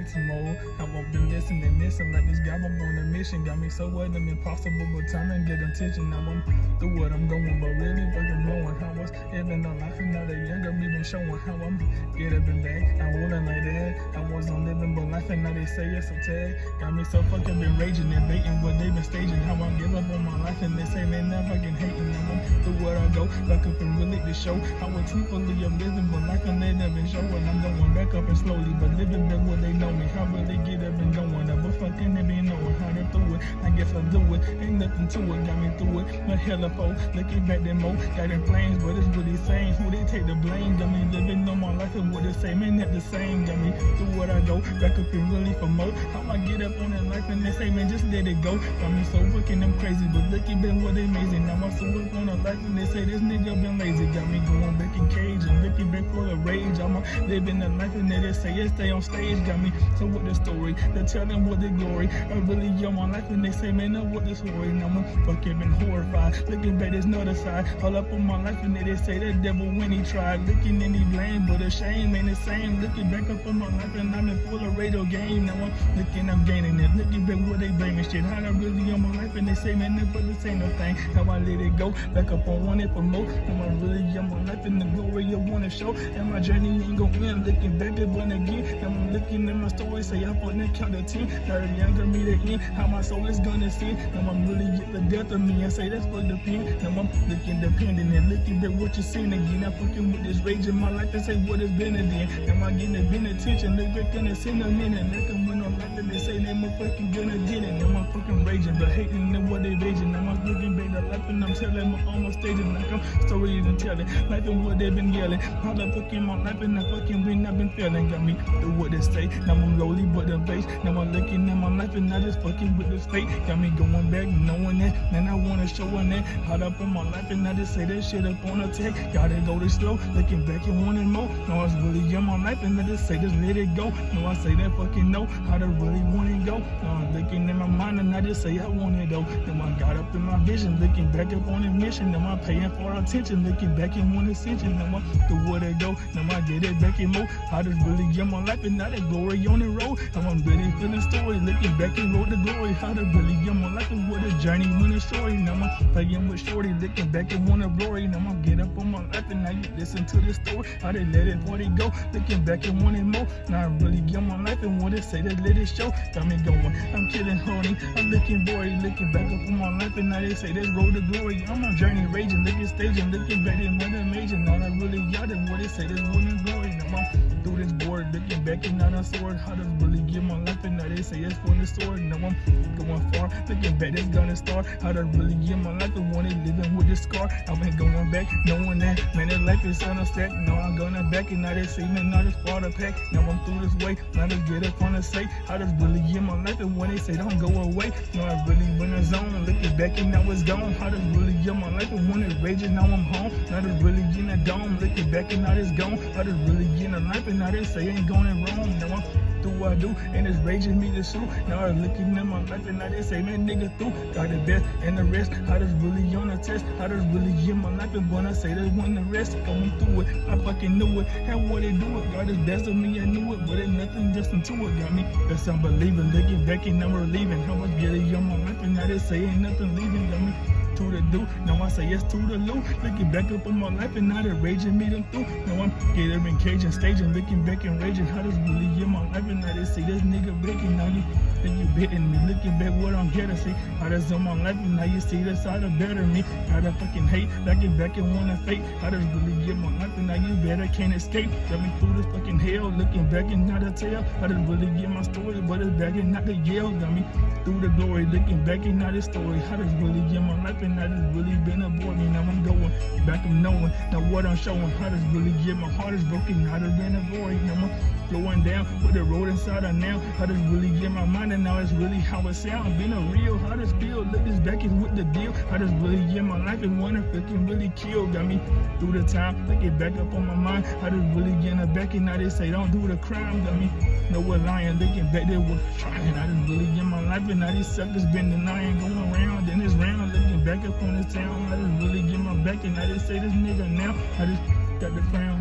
some more. I've been missing and missing like this guy. I'm on a mission. Got me so what I'm impossible, but time and get attention. Now I'm through what I'm going, but really fucking blowing. How was living a life and now the younger me been showing how I'm get up and back. I'm rolling like that. I wasn't living but life and now they say it's a tag. Got me so fucking been raging and baiting what they been staging. How I'm give up on my life and they say man never fucking hating. Now I'm through what I go. Back up and really to show how I truthfully I'm living but life and they never show. And I'm going back up and slowly but living back where they know me. How really get up and going. Never fucking they be knowing how to do it. I guess I do it. Ain't nothing to it. Got me through it. But hella foe. Looking back them more. Got in flames but it's really same. Who they take the blame? Got me living on my life and what they say. Man at the same. Got me through what I go. Back up and really for more. How I get up on that life and they say man just let it go. Got me so fucking them crazy. But look it been what they amazing. Now I so up on a life and they say this nigga been lazy. Got me going back in cage and looking back full of rage. I'm living the life and they say yes stay on stage. Got me so what the story. They tell them what the glory. I really on my life and they say man know what the story. Now I'm fucking been horrified. Looking back this another side. All up on my life and they say the devil when he tried. Looking in he blame but the shame ain't the same. Looking back up on my life and I'm in full of radio game. Now I'm looking I'm gaining it. Looking back what they blaming shit. How I really on my life and they say man never this ain't no thing. How I let it go. Back up on one and for more. Now I'm really on my life and the glory you wanna show. And my journey ain't gon' end. Looking back at one again. Now I'm looking at my story. Say I'm on the count of 10. Now the younger me the end. How my soul is gonna sin. Now I'm really get the death of me and say that's for the pen. Now I'm looking dependent and looking at what you're seeing again. I'm fucking with this rage in my life and say what it's been again. Now I'm getting been attention. Look back and send a minute. Like I'm when I'm life and they say they fucking gonna get it. Now I'm fucking raging but hating them what they raging. Now I'm looking back the life and I'm telling my own staging like I'm stories and telling. Life and what they been yelling. How the fucking my life and the fucking ring I've been feeling. Got me do what they say. Now I'm lowly but the base. Now I'm looking at my life and I just fucking with this fate. Got me going back knowing that. Man I wanna show on that. Hot up on my life and I just say that shit up on attack. Gotta go this slow. Looking back and wanting more. No it's really on my life and I just say just let it go. No I say that fucking no. How to really want it go. No I'm looking in my mind and I just say I want it though. Then I got up in my vision. Looking back up on the mission. Now I'm paying for attention. Looking back and want ascension. Now I'm the where they go. Now I get it back and more. How to really on my life and now the glory on the road. Now I'm really feeling story. Looking back and roll the glory. How to really on my life and what a journey when it's story. Now I'm playing with shorty. Looking back and want a glory. Now I'm get up on my life and now you listen to the story. How they let it where they go. Looking back and want it more. Now I'm really on my life and what they say that let it show. Got me going. I'm killing honey. I'm looking boy. Looking back up on my life and now they say that's roll the glory. I'm on journey raging. Looking staging. Looking back and what amazing. Now I really got it. What they say that's winning glory. Now I'm through this board. Looking back and now the sword. How to really give my life and now they say it's for the sword. Now I'm going far. Looking back it's gonna start. How to really give my life and want it living with this scar. I've been going back knowing that man that life is on a stack. Now I'm gonna back and now they say man now this far to pack. Now I'm through this way. Now just get up on the say. How to really give my life and when they say don't go away. Now I really been a zone. Looking back and now it's gone. How to really give my life and when it's raging now I'm home. Now just really in a dome. Looking back and now it's gone. How to really get a life and now they say ain't going wrong. Now I'm do what I do and it's raging me to sue. Now I'm looking at my life and now they say man nigga through. Got the best and the rest. How does really on a test? How does really give my life and when I say they want the rest going through it. I fucking knew it. How what they do it. God is best of me I knew it. But it's nothing just into it. Got me that's unbelieving. Looking back and now we're leaving. How much get it on my life and now they say ain't nothing leaving. Got me to the do. Now I say yes to the loot. Looking back up on my life and now they're raging me them through. Now I'm getting in cage and staging. Looking back and raging. How does really in my life and now they say this nigga breaking. Now you think you betting me. Looking back what I'm getting see. How does on my life and now you see this how to better me. How to fucking hate. Looking back and wanna fake. How does really in my life and now you better can't escape. Got me through this fucking hell. Looking back and not a tell. How does really get my story but it's back and not the yell. Got me through the glory. Looking back and not the story. How does really get my life and now this really been aboard me. Now I'm going back and knowing now what I'm showing. How does really get my heart is broken. How does been a glory. Now I'm flowing down with the road inside of now. How does really get my mind and now it's really how it sound. Been a real how does feel. Look this back is with the deal. How does really get my life and wanna freaking really kill. Got me through the time. Looking back up on my mind. How does really get a back and now they say don't do the crime. Got me no what lying. Looking back there was trying. I didn't really get my life and now these suckers been denying. Going around in this round. Looking back up on this town. I just really get my back and I just say this nigga now. I just got the crown.